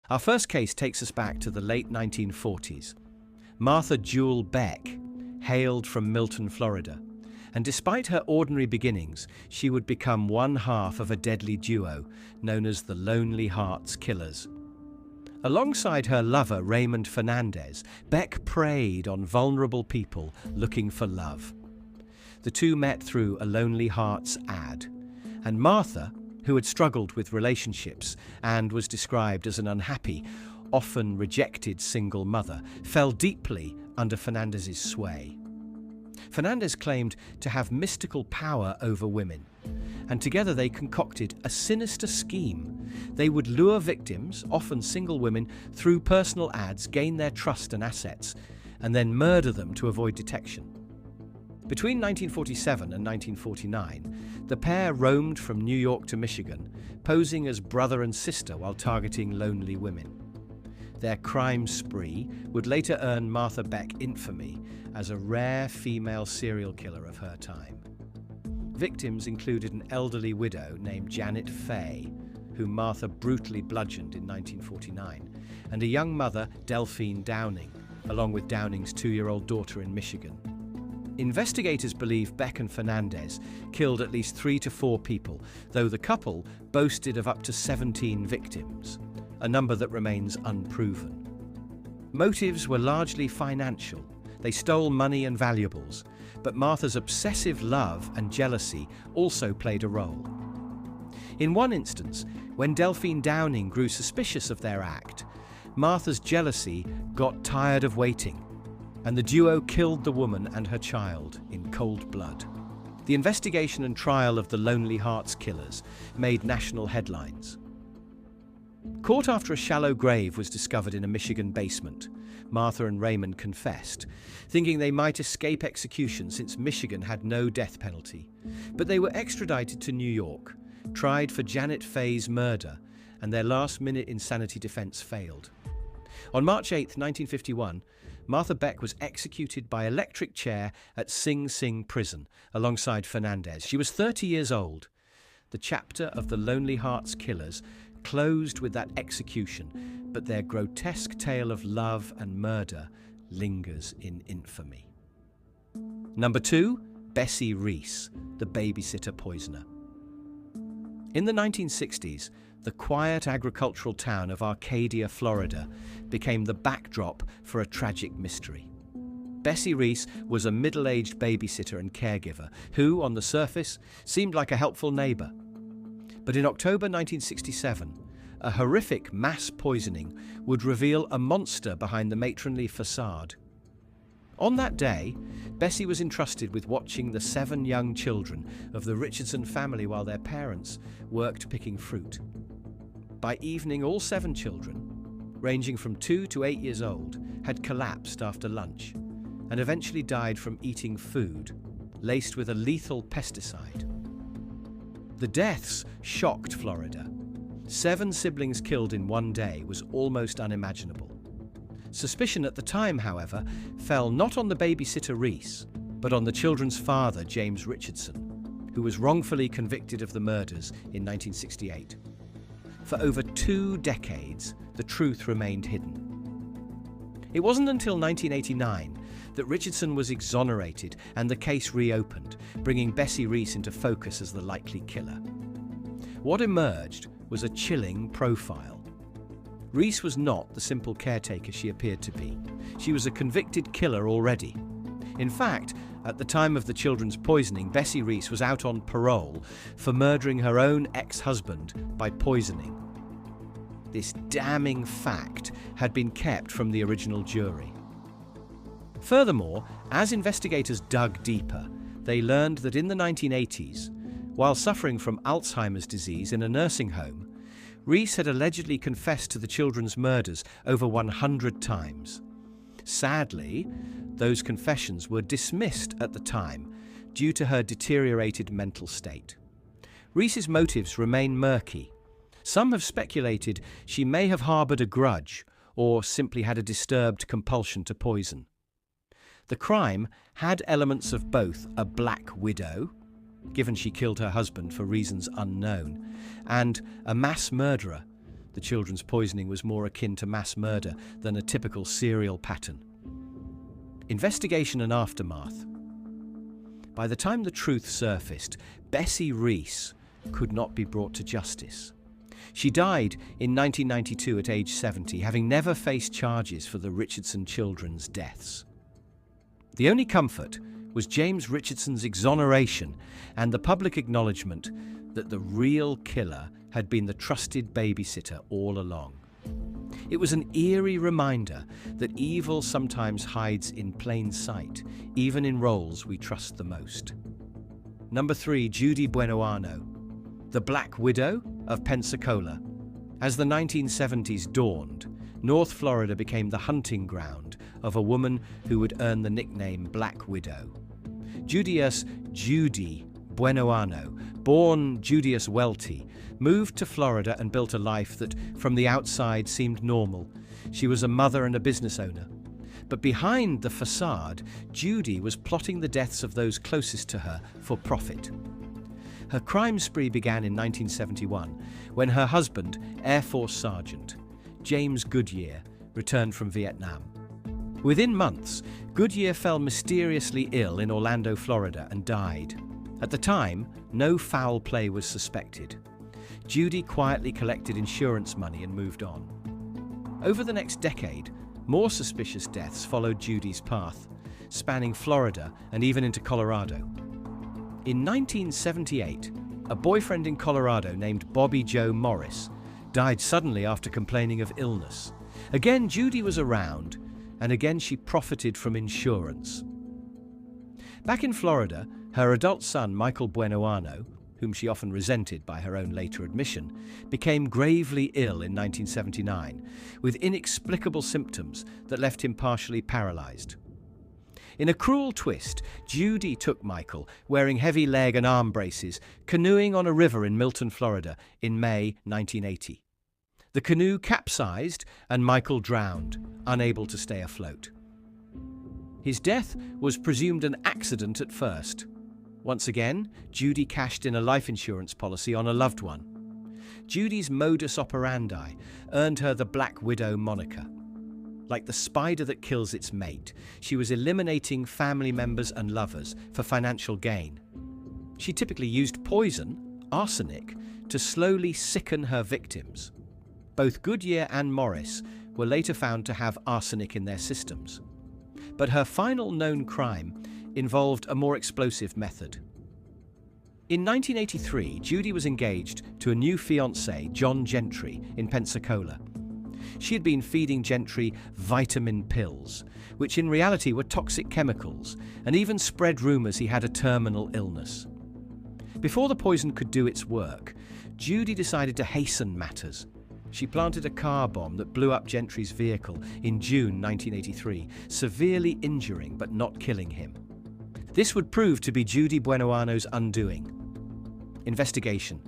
Our first case takes us back to the late 1940s. Martha Jewel Beck hailed from Milton, Florida, and despite her ordinary beginnings, she would become one half of a deadly duo known as the Lonely Hearts Killers. Alongside her lover Raymond Fernandez, Beck preyed on vulnerable people looking for love. The two met through a Lonely Hearts ad, and Martha, who had struggled with relationships and was described as an unhappy, often rejected single mother, fell deeply under Fernandez's sway. Fernandez claimed to have mystical power over women, and together they concocted a sinister scheme. They would lure victims, often single women, through personal ads, gain their trust and assets, and then murder them to avoid detection. Between 1947 and 1949, the pair roamed from New York to Michigan, posing as brother and sister while targeting lonely women. Their crime spree would later earn Martha Beck infamy as a rare female serial killer of her time. Victims included an elderly widow named Janet Fay, whom Martha brutally bludgeoned in 1949, and a young mother, Delphine Downing, along with Downing's 2-year-old daughter in Michigan. Investigators believe Beck and Fernandez killed at least 3 to 4 people, though the couple boasted of up to 17 victims, a number that remains unproven. Motives were largely financial. They stole money and valuables, but Martha's obsessive love and jealousy also played a role. In one instance, when Delphine Downing grew suspicious of their act, Martha's jealousy got tired of waiting, and the duo killed the woman and her child in cold blood. The investigation and trial of the Lonely Hearts Killers made national headlines. Caught after a shallow grave was discovered in a Michigan basement, Martha and Raymond confessed, thinking they might escape execution since Michigan had no death penalty. But they were extradited to New York, tried for Janet Fay's murder, and their last-minute insanity defense failed. On March 8, 1951, Martha Beck was executed by electric chair at Sing Sing Prison alongside Fernandez. She was 30 years old. The chapter of the Lonely Hearts Killers closed with that execution, but their grotesque tale of love and murder lingers in infamy. Number 2, Bessie Reece, the babysitter poisoner. In the 1960s, the quiet agricultural town of Arcadia, Florida, became the backdrop for a tragic mystery. Bessie Reece was a middle-aged babysitter and caregiver who, on the surface, seemed like a helpful neighbor. But in October 1967, a horrific mass poisoning would reveal a monster behind the matronly facade. On that day, Bessie was entrusted with watching the 7 young children of the Richardson family while their parents worked picking fruit. By evening, all 7 children, ranging from 2 to 8 years old, had collapsed after lunch and eventually died from eating food laced with a lethal pesticide. The deaths shocked Florida. 7 siblings killed in one day was almost unimaginable. Suspicion at the time, however, fell not on the babysitter Reece, but on the children's father, James Richardson, who was wrongfully convicted of the murders in 1968. For over 2 decades, the truth remained hidden. It wasn't until 1989 that Richardson was exonerated and the case reopened, bringing Bessie Reece into focus as the likely killer. What emerged was a chilling profile. Reece was not the simple caretaker she appeared to be. She was a convicted killer already. In fact, at the time of the children's poisoning, Bessie Reece was out on parole for murdering her own ex-husband by poisoning. This damning fact had been kept from the original jury. Furthermore, as investigators dug deeper, they learned that in the 1980s, while suffering from Alzheimer's disease in a nursing home, Reece had allegedly confessed to the children's murders over 100 times. Sadly, those confessions were dismissed at the time due to her deteriorated mental state. Reece's motives remain murky. Some have speculated she may have harbored a grudge or simply had a disturbed compulsion to poison. The crime had elements of both a black widow, given she killed her husband for reasons unknown, and a mass murderer, The children's poisoning was more akin to mass murder than a typical serial pattern. Investigation and aftermath. By the time the truth surfaced, Bessie Reece could not be brought to justice. She died in 1992 at age 70, having never faced charges for the Richardson children's deaths. The only comfort was James Richardson's exoneration and the public acknowledgement that the real killer had been the trusted babysitter all along. It was an eerie reminder that evil sometimes hides in plain sight, even in roles we trust the most. Number 3, Judy Buenoano, the Black Widow of Pensacola. As the 1970s dawned, North Florida became the hunting ground of a woman who would earn the nickname Black Widow. Judy Buenoano, born Judius Welty, moved to Florida and built a life that, from the outside, seemed normal. She was a mother and a business owner. But behind the facade, Judy was plotting the deaths of those closest to her for profit. Her crime spree began in 1971, when her husband, Air Force Sergeant James Goodyear, returned from Vietnam. Within months, Goodyear fell mysteriously ill in Orlando, Florida, and died. At the time, no foul play was suspected. Judy quietly collected insurance money and moved on. Over the next decade, more suspicious deaths followed Judy's path, spanning Florida and even into Colorado. In 1978, a boyfriend in Colorado named Bobby Joe Morris died suddenly after complaining of illness. Again, Judy was around, and again she profited from insurance. Back in Florida, her adult son, Michael Buenoano, whom she often resented by her own later admission, became gravely ill in 1979, with inexplicable symptoms that left him partially paralyzed. In a cruel twist, Judy took Michael, wearing heavy leg and arm braces, canoeing on a river in Milton, Florida, in May 1980. The canoe capsized and Michael drowned, unable to stay afloat. His death was presumed an accident at first. Once again, Judy cashed in a life insurance policy on a loved one. Judy's modus operandi earned her the Black Widow moniker. Like the spider that kills its mate, she was eliminating family members and lovers for financial gain. She typically used poison, arsenic, to slowly sicken her victims. Both Goodyear and Morris were later found to have arsenic in their systems. But her final known crime involved a more explosive method. In 1983, Judy was engaged to a new fiancé, John Gentry, in Pensacola. She had been feeding Gentry vitamin pills, which in reality were toxic chemicals, and even spread rumors he had a terminal illness. Before the poison could do its work, Judy decided to hasten matters. She planted a car bomb that blew up Gentry's vehicle in June 1983, severely injuring but not killing him. This would prove to be Judy Buenoano's undoing. Investigation.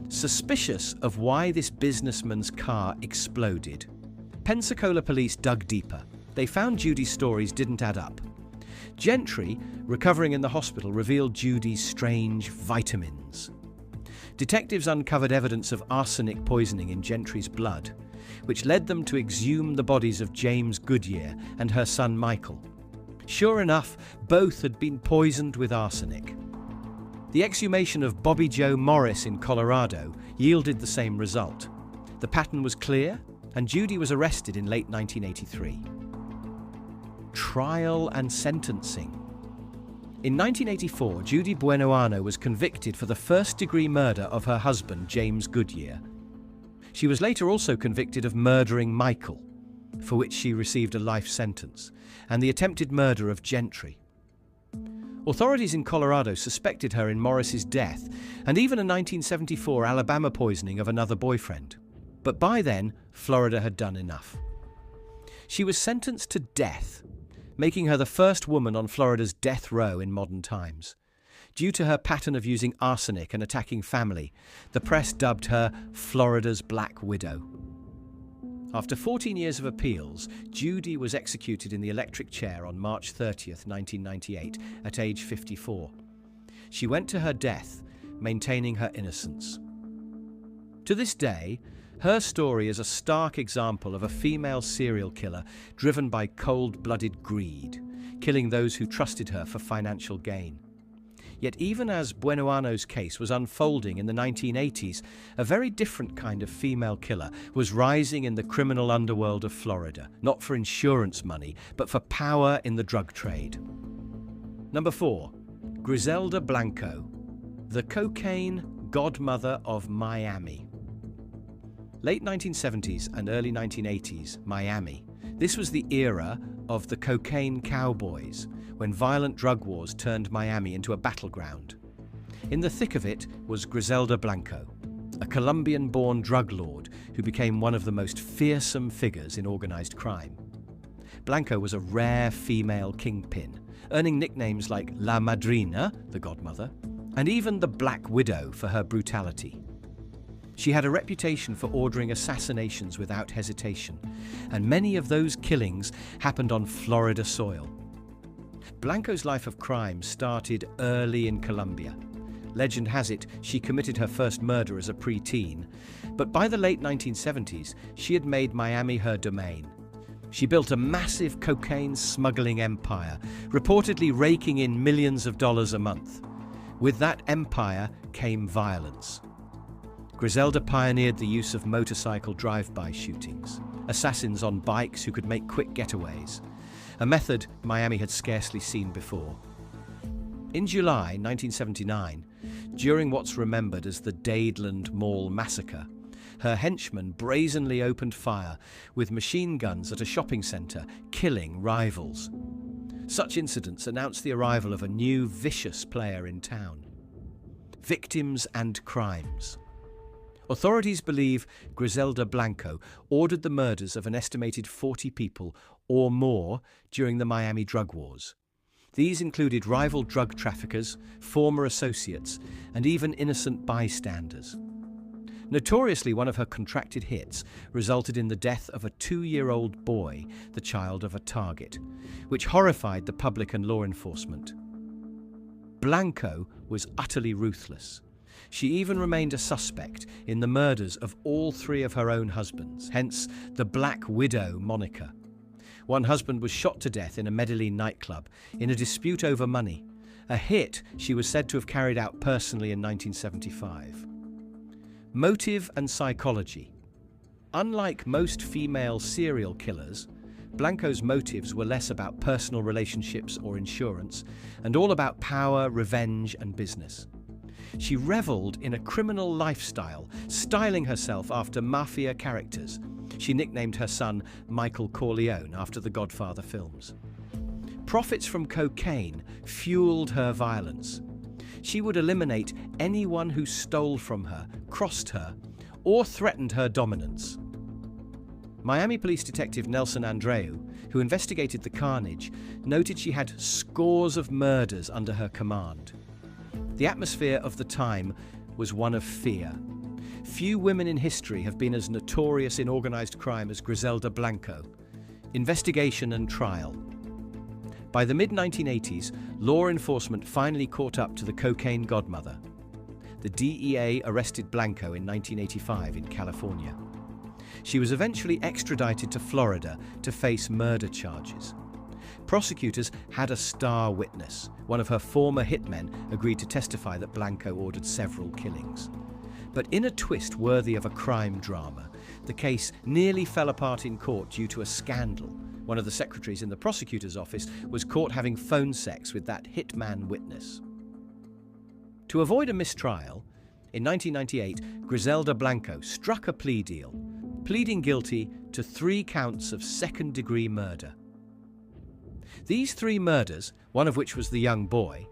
Suspicious of why this businessman's car exploded, Pensacola police dug deeper. They found Judy's stories didn't add up. Gentry, recovering in the hospital, revealed Judy's strange vitamins. Detectives uncovered evidence of arsenic poisoning in Gentry's blood, which led them to exhume the bodies of James Goodyear and her son Michael. Sure enough, both had been poisoned with arsenic. The exhumation of Bobby Joe Morris in Colorado yielded the same result. The pattern was clear, and Judy was arrested in late 1983. Trial and sentencing. In 1984, Judy Buenoano was convicted for the first-degree murder of her husband, James Goodyear. She was later also convicted of murdering Michael, for which she received a life sentence, and the attempted murder of Gentry. Authorities in Colorado suspected her in Morris's death and even a 1974 Alabama poisoning of another boyfriend. But by then, Florida had done enough. She was sentenced to death, making her the first woman on Florida's death row in modern times. Due to her pattern of using arsenic and attacking family, the press dubbed her Florida's Black Widow. After 14 years of appeals, Judy was executed in the electric chair on March 30th, 1998, at age 54. She went to her death, maintaining her innocence. To this day, Her story is a stark example of a female serial killer driven by cold-blooded greed, killing those who trusted her for financial gain. Yet even as Buenoano's case was unfolding in the 1980s, a very different kind of female killer was rising in the criminal underworld of Florida, not for insurance money, but for power in the drug trade. Number 4. Griselda Blanco, the cocaine godmother of Miami. Late 1970s and early 1980s, Miami. This was the era of the cocaine cowboys, when violent drug wars turned Miami into a battleground. In the thick of it was Griselda Blanco, a Colombian-born drug lord who became one of the most fearsome figures in organized crime. Blanco was a rare female kingpin, earning nicknames like La Madrina, the godmother, and even the Black Widow for her brutality. She had a reputation for ordering assassinations without hesitation, and many of those killings happened on Florida soil. Blanco's life of crime started early in Colombia. Legend has it she committed her first murder as a preteen, but by the late 1970s, she had made Miami her domain. She built a massive cocaine smuggling empire, reportedly raking in millions of dollars a month. With that empire came violence. Griselda pioneered the use of motorcycle drive-by shootings, assassins on bikes who could make quick getaways, a method Miami had scarcely seen before. In July 1979, during what's remembered as the Dadeland Mall massacre, her henchmen brazenly opened fire with machine guns at a shopping centre, killing rivals. Such incidents announced the arrival of a new vicious player in town. Victims and crimes. Authorities believe Griselda Blanco ordered the murders of an estimated 40 people or more during the Miami drug wars. These included rival drug traffickers, former associates, and even innocent bystanders. Notoriously, one of her contracted hits resulted in the death of a 2-year-old boy, the child of a target, which horrified the public and law enforcement. Blanco was utterly ruthless. She even remained a suspect in the murders of all 3 of her own husbands, hence the Black Widow moniker. One husband was shot to death in a Medellin nightclub in a dispute over money, a hit she was said to have carried out personally in 1975. Motive and psychology. Unlike most female serial killers, Blanco's motives were less about personal relationships or insurance, and all about power, revenge, and business. She reveled in a criminal lifestyle, styling herself after mafia characters. She nicknamed her son Michael Corleone after the Godfather films. Profits from cocaine fueled her violence. She would eliminate anyone who stole from her, crossed her, or threatened her dominance. Miami Police Detective Nelson Andreu, who investigated the carnage, noted she had scores of murders under her command. The atmosphere of the time was one of fear. Few women in history have been as notorious in organized crime as Griselda Blanco. Investigation and trial. By the mid-1980s, law enforcement finally caught up to the cocaine godmother. The DEA arrested Blanco in 1985 in California. She was eventually extradited to Florida to face murder charges. Prosecutors had a star witness. One of her former hitmen agreed to testify that Blanco ordered several killings. But in a twist worthy of a crime drama, the case nearly fell apart in court due to a scandal. One of the secretaries in the prosecutor's office was caught having phone sex with that hitman witness. To avoid a mistrial, in 1998, Griselda Blanco struck a plea deal, pleading guilty to 3 counts of second-degree murder. These 3 murders, one of which was the young boy,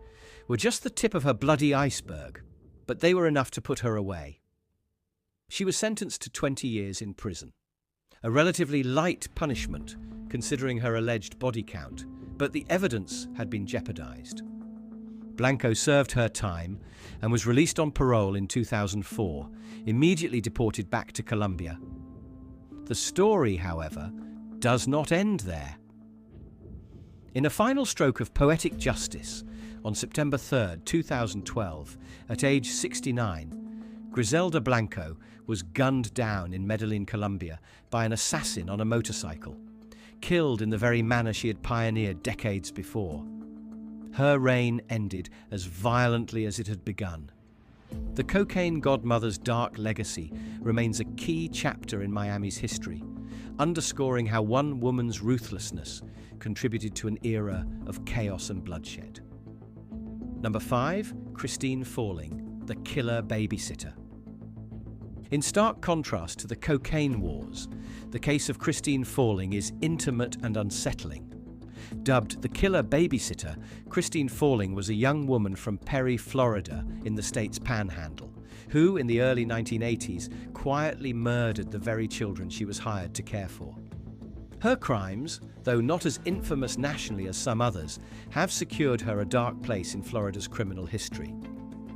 were just the tip of her bloody iceberg, but they were enough to put her away. She was sentenced to 20 years in prison, a relatively light punishment considering her alleged body count, but the evidence had been jeopardized. Blanco served her time and was released on parole in 2004, immediately deported back to Colombia. The story, however, does not end there. In a final stroke of poetic justice, on September 3, 2012, at age 69, Griselda Blanco was gunned down in Medellin, Colombia, by an assassin on a motorcycle, killed in the very manner she had pioneered decades before. Her reign ended as violently as it had begun. The cocaine godmother's dark legacy remains a key chapter in Miami's history, underscoring how one woman's ruthlessness contributed to an era of chaos and bloodshed. Number 5, Christine Falling, the killer babysitter. In stark contrast to the cocaine wars, the case of Christine Falling is intimate and unsettling. Dubbed the killer babysitter, Christine Falling was a young woman from Perry, Florida, in the state's panhandle, who, in the early 1980s, quietly murdered the very children she was hired to care for. Her crimes, though not as infamous nationally as some others, have secured her a dark place in Florida's criminal history.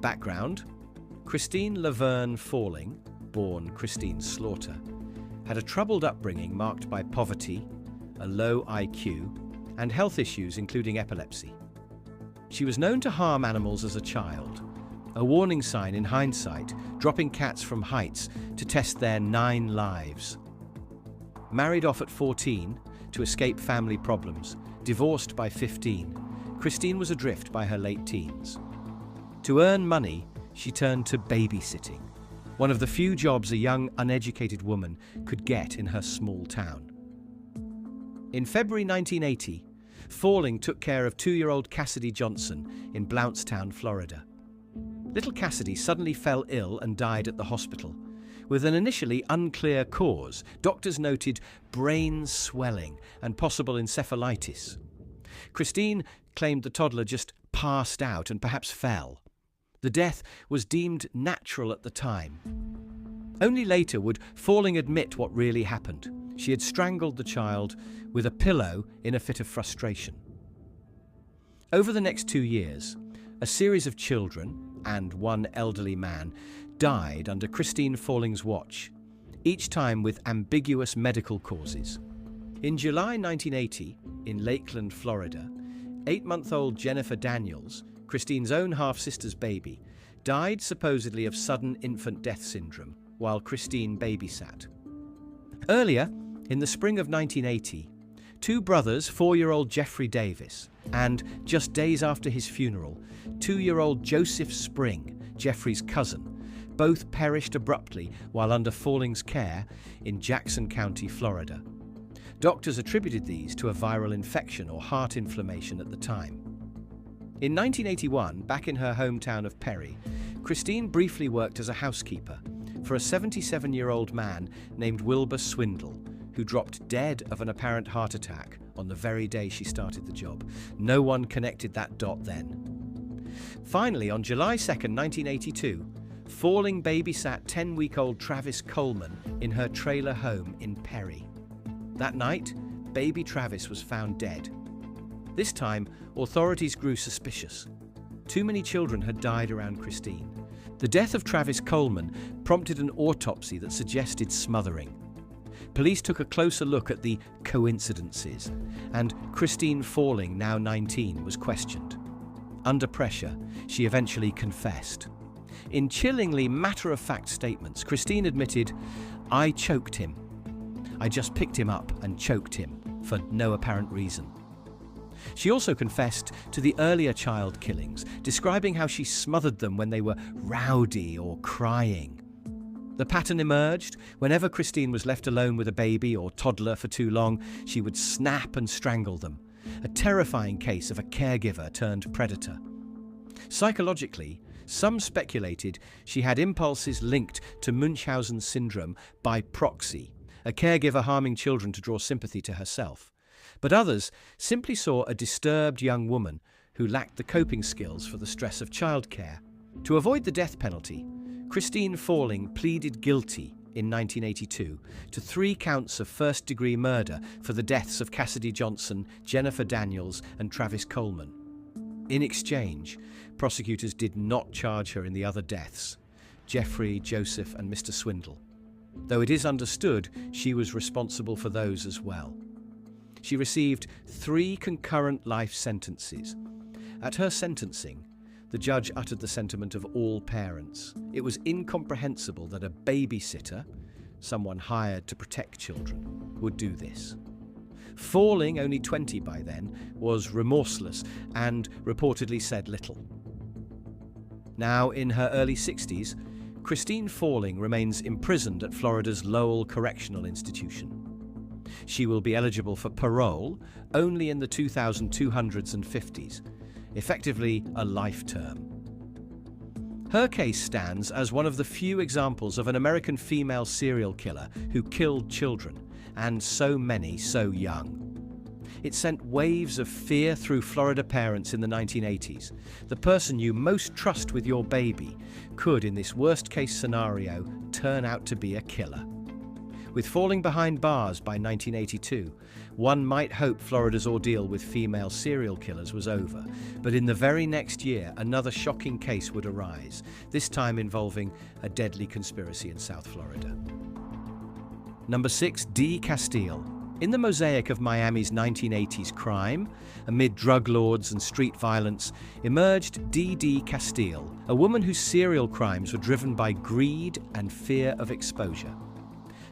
Background: Christine Laverne Falling, born Christine Slaughter, had a troubled upbringing marked by poverty, a low IQ, and health issues including epilepsy. She was known to harm animals as a child, a warning sign in hindsight, dropping cats from heights to test their 9 lives. Married off at 14 to escape family problems, divorced by 15, Christine was adrift by her late teens. To earn money, she turned to babysitting, one of the few jobs a young, uneducated woman could get in her small town. In February 1980, Falling took care of 2-year-old Cassidy Johnson in Blountstown, Florida. Little Cassidy suddenly fell ill and died at the hospital. With an initially unclear cause, doctors noted brain swelling and possible encephalitis. Christine claimed the toddler just passed out and perhaps fell. The death was deemed natural at the time. Only later would Falling admit what really happened. She had strangled the child with a pillow in a fit of frustration. Over the next 2 years, a series of children and one elderly man died under Christine Falling's watch, each time with ambiguous medical causes. In July 1980, in Lakeland, Florida, 8-month-old Jennifer Daniels, Christine's own half-sister's baby, died supposedly of sudden infant death syndrome while Christine babysat. Earlier, in the spring of 1980, 2 brothers, 4-year-old Jeffrey Davis, and just days after his funeral, 2-year-old Joseph Spring, Jeffrey's cousin, both perished abruptly while under Falling's care in Jackson County, Florida. Doctors attributed these to a viral infection or heart inflammation at the time. In 1981, back in her hometown of Perry, Christine briefly worked as a housekeeper for a 77-year-old man named Wilbur Swindle, who dropped dead of an apparent heart attack on the very day she started the job. No one connected that dot then. Finally, on July 2nd, 1982, Falling babysat 10-week-old Travis Coleman in her trailer home in Perry. That night, baby Travis was found dead. This time, authorities grew suspicious. Too many children had died around Christine. The death of Travis Coleman prompted an autopsy that suggested smothering. Police took a closer look at the coincidences, and Christine Falling, now 19, was questioned. Under pressure, she eventually confessed. In chillingly matter-of-fact statements, Christine admitted, "I choked him. I just picked him up and choked him for no apparent reason." She also confessed to the earlier child killings, describing how she smothered them when they were rowdy or crying. The pattern emerged. Whenever Christine was left alone with a baby or toddler for too long, she would snap and strangle them, a terrifying case of a caregiver turned predator. Psychologically, some speculated she had impulses linked to Munchausen syndrome by proxy, a caregiver harming children to draw sympathy to herself. But others simply saw a disturbed young woman who lacked the coping skills for the stress of childcare. To avoid the death penalty, Christine Falling pleaded guilty in 1982 to 3 counts of first-degree murder for the deaths of Cassidy Johnson, Jennifer Daniels, and Travis Coleman. In exchange, prosecutors did not charge her in the other deaths, Jeffrey, Joseph, and Mr. Swindle, though it is understood she was responsible for those as well. She received 3 concurrent life sentences. At her sentencing, the The judge uttered the sentiment of all parents. It was incomprehensible that a babysitter, someone hired to protect children, would do this. Falling, only 20 by then, was remorseless and reportedly said little. Now in her early 60s, Christine Falling remains imprisoned at Florida's Lowell Correctional Institution. She will be eligible for parole only in the 2200s and 50s, effectively a life term. Her case stands as one of the few examples of an American female serial killer who killed children, and so many so young. It sent waves of fear through Florida parents in the 1980s. The person you most trust with your baby could, in this worst-case scenario, turn out to be a killer. With Falling behind bars by 1982, one might hope Florida's ordeal with female serial killers was over, but in the very next year, another shocking case would arise, this time involving a deadly conspiracy in South Florida. Number 6, Dee Casteel. In the mosaic of Miami's 1980s crime, amid drug lords and street violence, emerged Dee Casteel, a woman whose serial crimes were driven by greed and fear of exposure.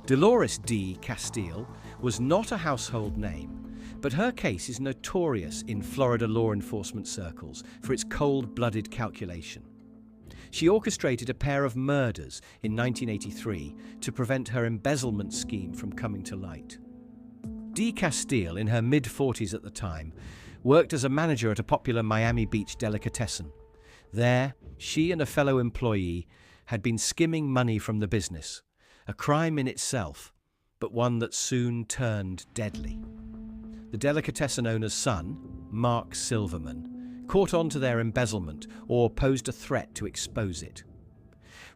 Dolores Dee Casteel was not a household name, but her case is notorious in Florida law enforcement circles for its cold-blooded calculation. She orchestrated a pair of murders in 1983 to prevent her embezzlement scheme from coming to light. Dee Casteel, in her mid-40s at the time, worked as a manager at a popular Miami Beach delicatessen. There, she and a fellow employee had been skimming money from the business, a crime in itself, but one that soon turned deadly. The delicatessen owner's son, Mark Silverman, caught on to their embezzlement or posed a threat to expose it.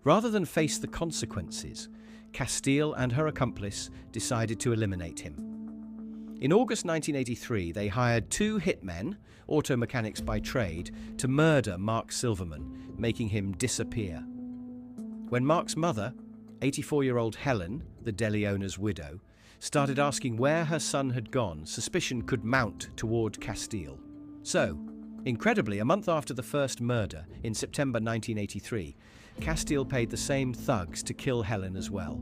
Rather than face the consequences, Casteel and her accomplice decided to eliminate him. In August 1983, they hired 2 hitmen, auto mechanics by trade, to murder Mark Silverman, making him disappear. When Mark's mother, 84-year-old Helen, the deli owner's widow, started asking where her son had gone, suspicion could mount toward Casteel. So, incredibly, a month after the first murder, in September 1983, Casteel paid the same thugs to kill Helen as well.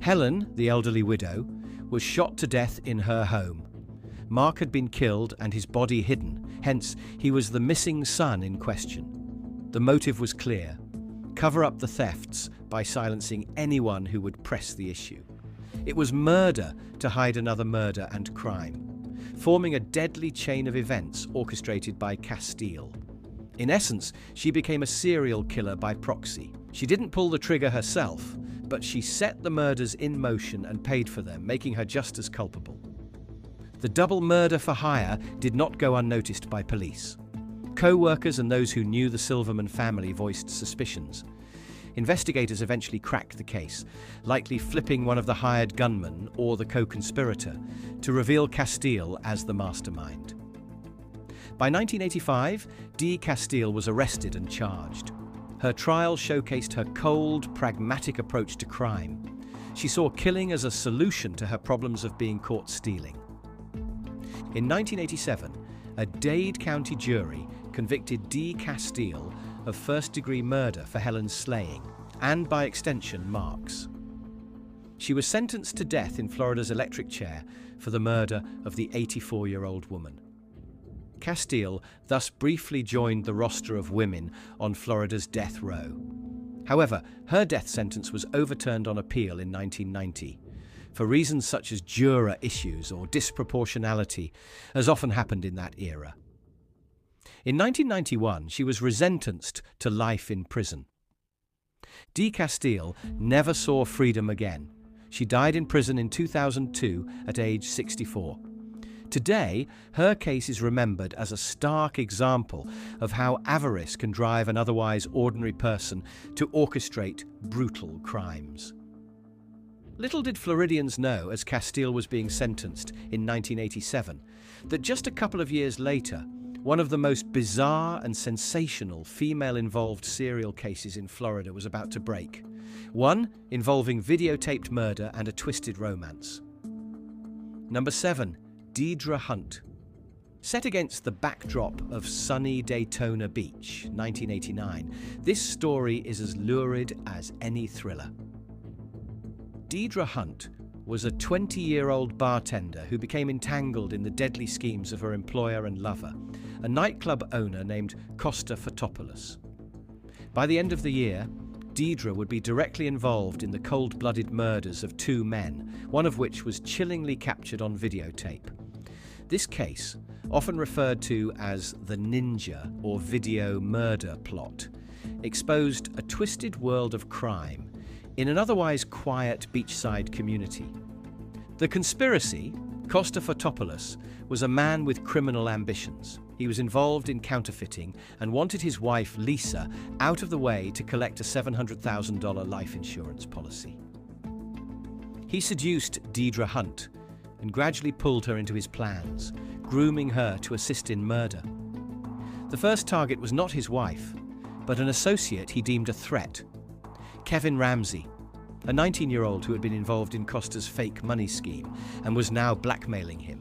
Helen, the elderly widow, was shot to death in her home. Mark had been killed and his body hidden, hence he was the missing son in question. The motive was clear: cover up the thefts by silencing anyone who would press the issue. It was murder to hide another murder and crime, forming a deadly chain of events orchestrated by Casteel. In essence, she became a serial killer by proxy. She didn't pull the trigger herself, but she set the murders in motion and paid for them, making her just as culpable. The double murder for hire did not go unnoticed by police. Co-workers and those who knew the Silverman family voiced suspicions. Investigators eventually cracked the case, likely flipping one of the hired gunmen or the co-conspirator to reveal Casteel as the mastermind. By 1985, Dee Casteel was arrested and charged. Her trial showcased her cold, pragmatic approach to crime. She saw killing as a solution to her problems of being caught stealing. In 1987, a Dade County jury convicted Dee Casteel of first-degree murder for Helen's slaying, and by extension, Mark's. She was sentenced to death in Florida's electric chair for the murder of the 84-year-old woman. Casteel thus briefly joined the roster of women on Florida's death row. However, her death sentence was overturned on appeal in 1990, for reasons such as juror issues or disproportionality, as often happened in that era. In 1991, she was resentenced to life in prison. Dee Casteel never saw freedom again. She died in prison in 2002 at age 64. Today, her case is remembered as a stark example of how avarice can drive an otherwise ordinary person to orchestrate brutal crimes. Little did Floridians know, as Casteel was being sentenced in 1987, that just a couple of years later, one of the most bizarre and sensational female-involved serial cases in Florida was about to break. One involving videotaped murder and a twisted romance. Number 7. Dedra Hunt. Set against the backdrop of sunny Daytona Beach, 1989, this story is as lurid as any thriller. Dedra Hunt was a 20-year-old bartender who became entangled in the deadly schemes of her employer and lover, a nightclub owner named Costa Fotopoulos. By the end of the year, Dedra would be directly involved in the cold-blooded murders of 2 men, one of which was chillingly captured on videotape. This case, often referred to as the Ninja or video murder plot, exposed a twisted world of crime in an otherwise quiet beachside community. The conspiracy, Costa Fotopoulos, was a man with criminal ambitions. He was involved in counterfeiting and wanted his wife, Lisa, out of the way to collect a $700,000 life insurance policy. He seduced Dedra Hunt and gradually pulled her into his plans, grooming her to assist in murder. The first target was not his wife, but an associate he deemed a threat, Kevin Ramsey, a 19-year-old who had been involved in Costa's fake money scheme and was now blackmailing him.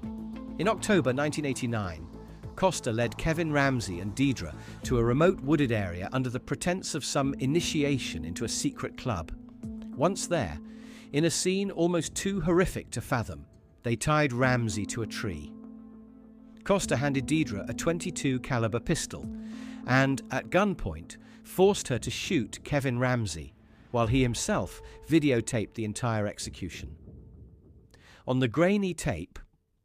In October 1989, Costa led Kevin Ramsey and Dedra to a remote wooded area under the pretense of some initiation into a secret club. Once there, in a scene almost too horrific to fathom, they tied Ramsey to a tree. Costa handed Dedra a .22 caliber pistol and, at gunpoint, forced her to shoot Kevin Ramsey, while he himself videotaped the entire execution. On the grainy tape,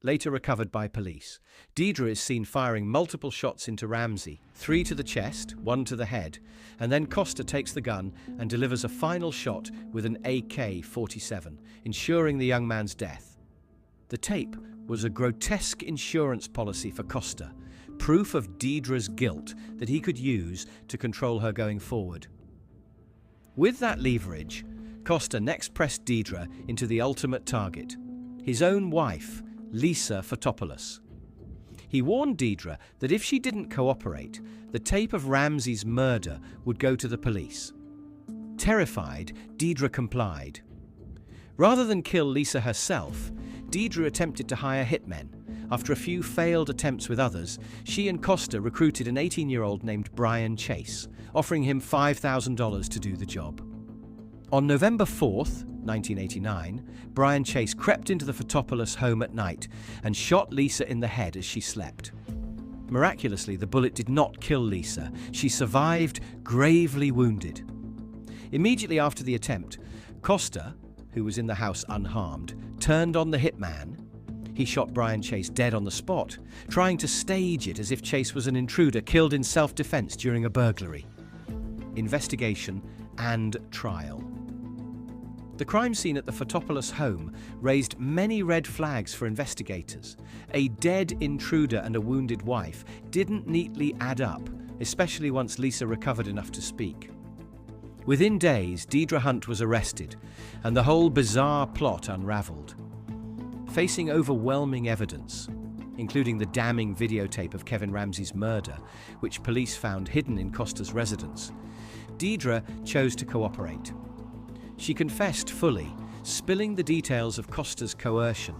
later recovered by police, Dedra is seen firing multiple shots into Ramsey, 3 to the chest, 1 to the head, and then Costa takes the gun and delivers a final shot with an AK-47, ensuring the young man's death. The tape was a grotesque insurance policy for Costa, proof of Dedra's guilt that he could use to control her going forward. With that leverage, Costa next pressed Dedra into the ultimate target, his own wife, Lisa Fotopoulos. He warned Dedra that if she didn't cooperate, the tape of Ramsey's murder would go to the police. Terrified, Dedra complied. Rather than kill Lisa herself, Dedra attempted to hire hitmen. After a few failed attempts with others, she and Costa recruited an 18-year-old named Brian Chase, offering him $5,000 to do the job. On November 4th, 1989, Brian Chase crept into the Fotopoulos home at night and shot Lisa in the head as she slept. Miraculously, the bullet did not kill Lisa. She survived, gravely wounded. Immediately after the attempt, Costa, who was in the house unharmed, turned on the hitman. He shot Brian Chase dead on the spot, trying to stage it as if Chase was an intruder killed in self-defense during a burglary. Investigation and trial. The crime scene at the Fotopoulos home raised many red flags for investigators. A dead intruder and a wounded wife didn't neatly add up, especially once Lisa recovered enough to speak. Within days, Dedra Hunt was arrested, and the whole bizarre plot unraveled. Facing overwhelming evidence, including the damning videotape of Kevin Ramsey's murder, which police found hidden in Costa's residence, Dedra chose to cooperate. She confessed fully, spilling the details of Costa's coercion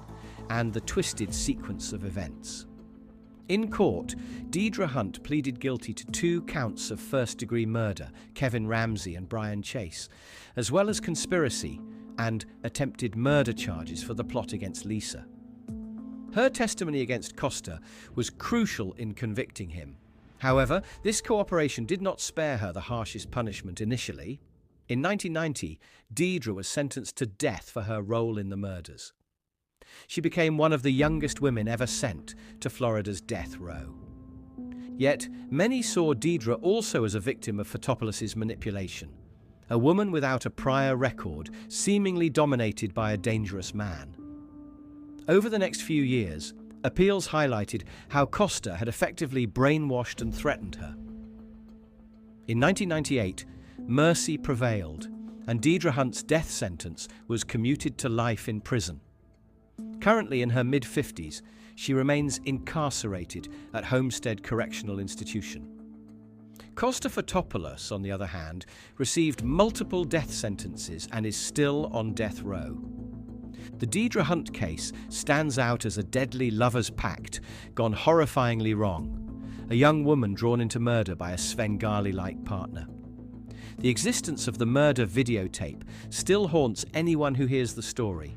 and the twisted sequence of events. In court, Dedra Hunt pleaded guilty to 2 counts of first-degree murder, Kevin Ramsey and Brian Chase, as well as conspiracy and attempted murder charges for the plot against Lisa. Her testimony against Costa was crucial in convicting him. However, this cooperation did not spare her the harshest punishment initially. In 1990, Dedra was sentenced to death for her role in the murders. She became one of the youngest women ever sent to Florida's death row. Yet, many saw Dedra also as a victim of Fotopoulos' manipulation, a woman without a prior record, seemingly dominated by a dangerous man. Over the next few years, appeals highlighted how Costa had effectively brainwashed and threatened her. In 1998, mercy prevailed, and Dedra Hunt's death sentence was commuted to life in prison. Currently in her mid-50s, she remains incarcerated at Homestead Correctional Institution. Costa Fotopoulos, on the other hand, received multiple death sentences and is still on death row. The Dedra Hunt case stands out as a deadly lover's pact gone horrifyingly wrong, a young woman drawn into murder by a Svengali-like partner. The existence of the murder videotape still haunts anyone who hears the story,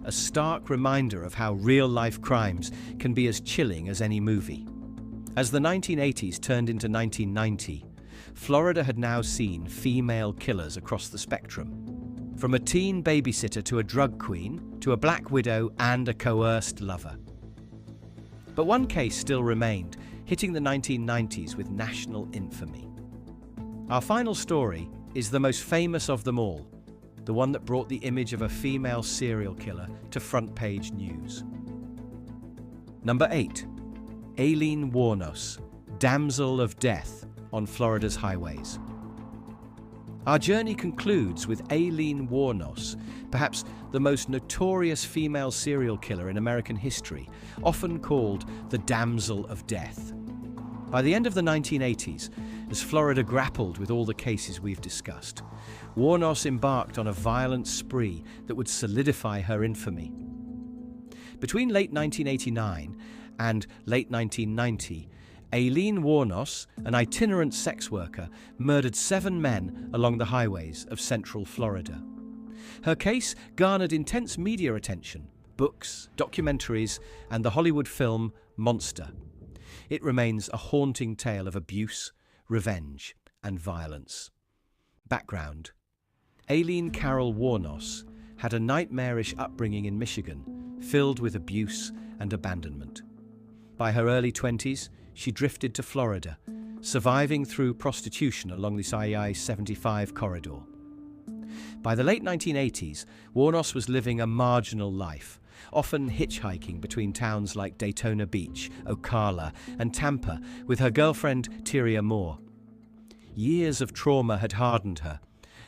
a stark reminder of how real-life crimes can be as chilling as any movie. As the 1980s turned into 1990, Florida had now seen female killers across the spectrum, from a teen babysitter to a drug queen, to a black widow and a coerced lover. But one case still remained, hitting the 1990s with national infamy. Our final story is the most famous of them all, the one that brought the image of a female serial killer to front-page news. Number 8. Aileen Wuornos, Damsel of Death on Florida's highways. Our journey concludes with Aileen Wuornos, perhaps the most notorious female serial killer in American history, often called the Damsel of Death. By the end of the 1980s, as Florida grappled with all the cases we've discussed, Wuornos embarked on a violent spree that would solidify her infamy. Between late 1989 and late 1990, Aileen Wuornos, an itinerant sex worker, murdered 7 men along the highways of central Florida. Her case garnered intense media attention, books, documentaries, and the Hollywood film Monster. It remains a haunting tale of abuse, revenge, and violence. Background: Aileen Carol Wuornos had a nightmarish upbringing in Michigan, filled with abuse and abandonment. By her early 20s, she drifted to Florida, surviving through prostitution along the I-75 corridor. By the late 1980s, Wuornos was living a marginal life, often hitchhiking between towns like Daytona Beach, Ocala, and Tampa with her girlfriend Tyria Moore. Years of trauma had hardened her,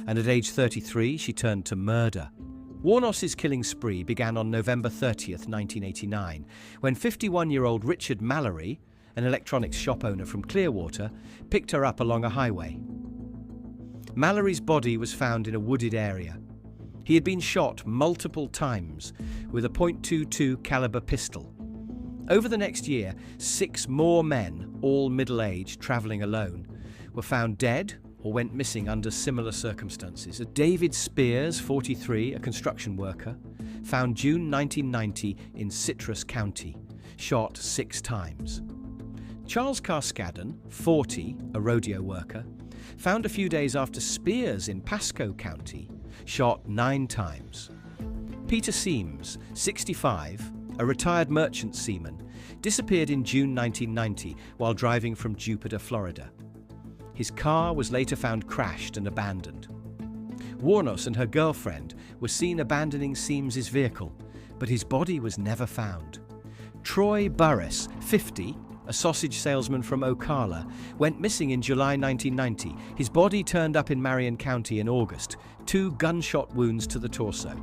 and at age 33 she turned to murder. Wuornos's killing spree began on November 30th, 1989, when 51-year-old Richard Mallory, an electronics shop owner from Clearwater, picked her up along a highway. Mallory's body was found in a wooded area. He had been shot multiple times with a .22 caliber pistol. Over the next year, 6 more men, all middle-aged, traveling alone, were found dead or went missing under similar circumstances. David Spears, 43, a construction worker, found June 1990 in Citrus County, shot 6 times. Charles Carskadden, 40, a rodeo worker, found a few days after Spears in Pasco County, shot 9 times. Peter Seams, 65, a retired merchant seaman, disappeared in June 1990 while driving from Jupiter, Florida. His car was later found crashed and abandoned. Wuornos and her girlfriend were seen abandoning Seams's vehicle, but his body was never found. Troy Burris, 50, a sausage salesman from Ocala, went missing in July 1990. His body turned up in Marion County in August, 2 gunshot wounds to the torso.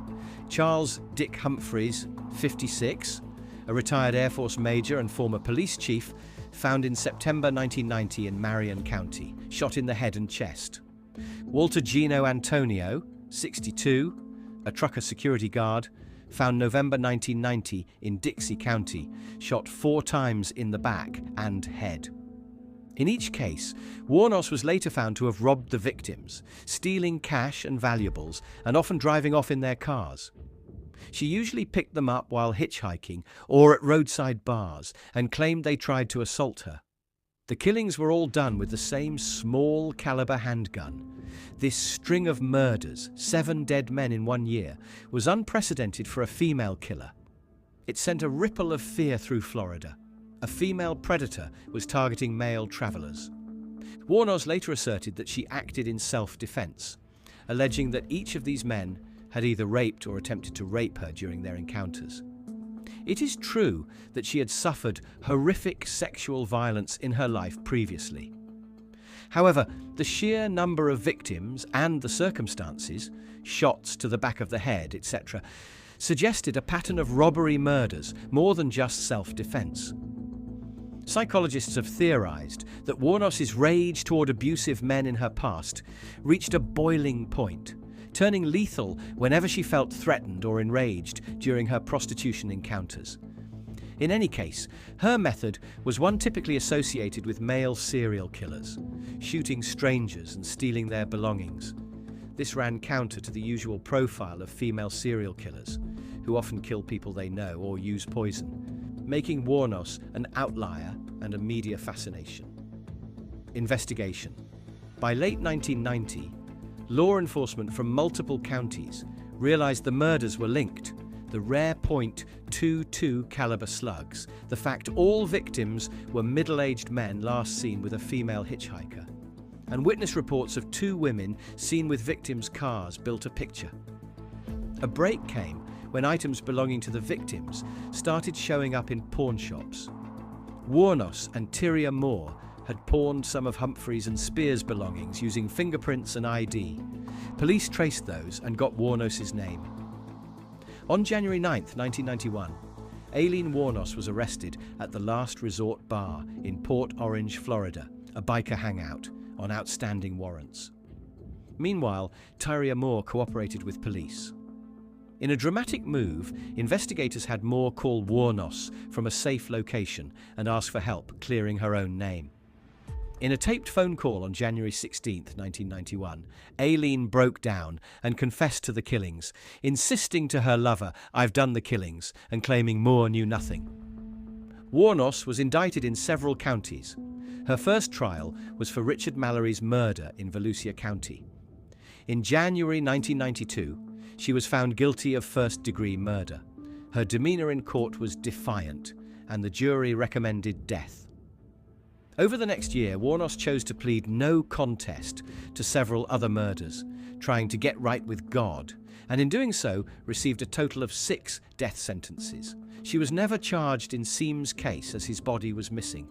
Charles Dick Humphreys, 56, a retired Air Force major and former police chief, found in September 1990 in Marion County, shot in the head and chest. Walter Gino Antonio, 62, a trucker security guard, found November 1990 in Dixie County, shot 4 times in the back and head. In each case, Wuornos was later found to have robbed the victims, stealing cash and valuables, and often driving off in their cars. She usually picked them up while hitchhiking or at roadside bars and claimed they tried to assault her. The killings were all done with the same small caliber handgun. This string of murders, 7 dead men in 1 year, was unprecedented for a female killer. It sent a ripple of fear through Florida. A female predator was targeting male travelers. Wuornos later asserted that she acted in self-defense, alleging that each of these men had either raped or attempted to rape her during their encounters. It is true that she had suffered horrific sexual violence in her life previously. However, the sheer number of victims and the circumstances, shots to the back of the head, etc., suggested a pattern of robbery murders more than just self-defense. Psychologists have theorized that Wuornos's rage toward abusive men in her past reached a boiling point, turning lethal whenever she felt threatened or enraged during her prostitution encounters. In any case, her method was one typically associated with male serial killers, shooting strangers and stealing their belongings. This ran counter to the usual profile of female serial killers, who often kill people they know or use poison, making Wuornos an outlier and a media fascination. Investigation. By late 1990, law enforcement from multiple counties realized the murders were linked. The rare .22 caliber slugs, the fact all victims were middle-aged men last seen with a female hitchhiker, and witness reports of 2 women seen with victims' cars built a picture. A break came when items belonging to the victims started showing up in pawn shops. Wuornos and Tyria Moore had pawned some of Humphreys and Spears' belongings using fingerprints and ID. Police traced those and got Wuornos' name. On January 9, 1991, Aileen Wuornos was arrested at the Last Resort Bar in Port Orange, Florida, a biker hangout, on outstanding warrants. Meanwhile, Tyria Moore cooperated with police. In a dramatic move, investigators had Moore call Wuornos from a safe location and ask for help clearing her own name. In a taped phone call on January 16, 1991, Aileen broke down and confessed to the killings, insisting to her lover, "I've done the killings," and claiming Moore knew nothing. Wuornos was indicted in several counties. Her first trial was for Richard Mallory's murder in Volusia County. In January 1992, she was found guilty of first-degree murder. Her demeanor in court was defiant, and the jury recommended death. Over the next year, Wuornos chose to plead no contest to several other murders, trying to get right with God, and in doing so, received a total of 6 death sentences. She was never charged in Seam's case as his body was missing.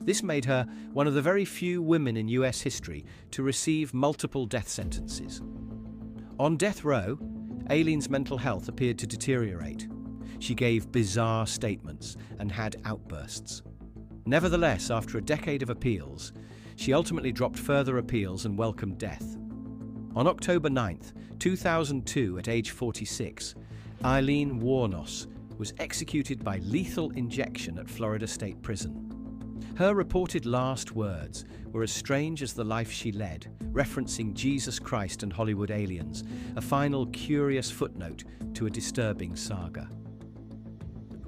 This made her one of the very few women in US history to receive multiple death sentences. On death row, Aileen's mental health appeared to deteriorate. She gave bizarre statements and had outbursts. Nevertheless, after a decade of appeals, she ultimately dropped further appeals and welcomed death. On October 9, 2002, at age 46, Aileen Wuornos was executed by lethal injection at Florida State Prison. Her reported last words were as strange as the life she led, referencing Jesus Christ and Hollywood aliens, a final curious footnote to a disturbing saga.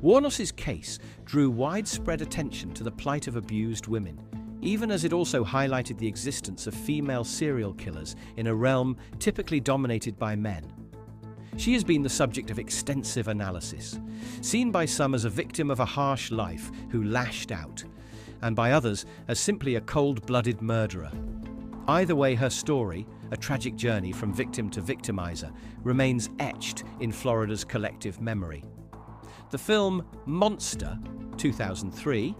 Wuornos' case drew widespread attention to the plight of abused women, even as it also highlighted the existence of female serial killers in a realm typically dominated by men. She has been the subject of extensive analysis, seen by some as a victim of a harsh life who lashed out, and by others as simply a cold-blooded murderer. Either way, her story, a tragic journey from victim to victimizer, remains etched in Florida's collective memory. The film Monster, 2003,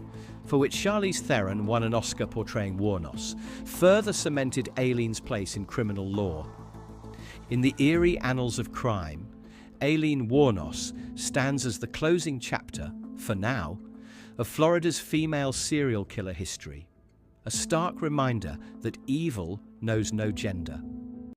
for which Charlize Theron won an Oscar portraying Wuornos, further cemented Aileen's place in criminal law. In the eerie annals of crime, Aileen Wuornos stands as the closing chapter, for now, of Florida's female serial killer history, a stark reminder that evil knows no gender.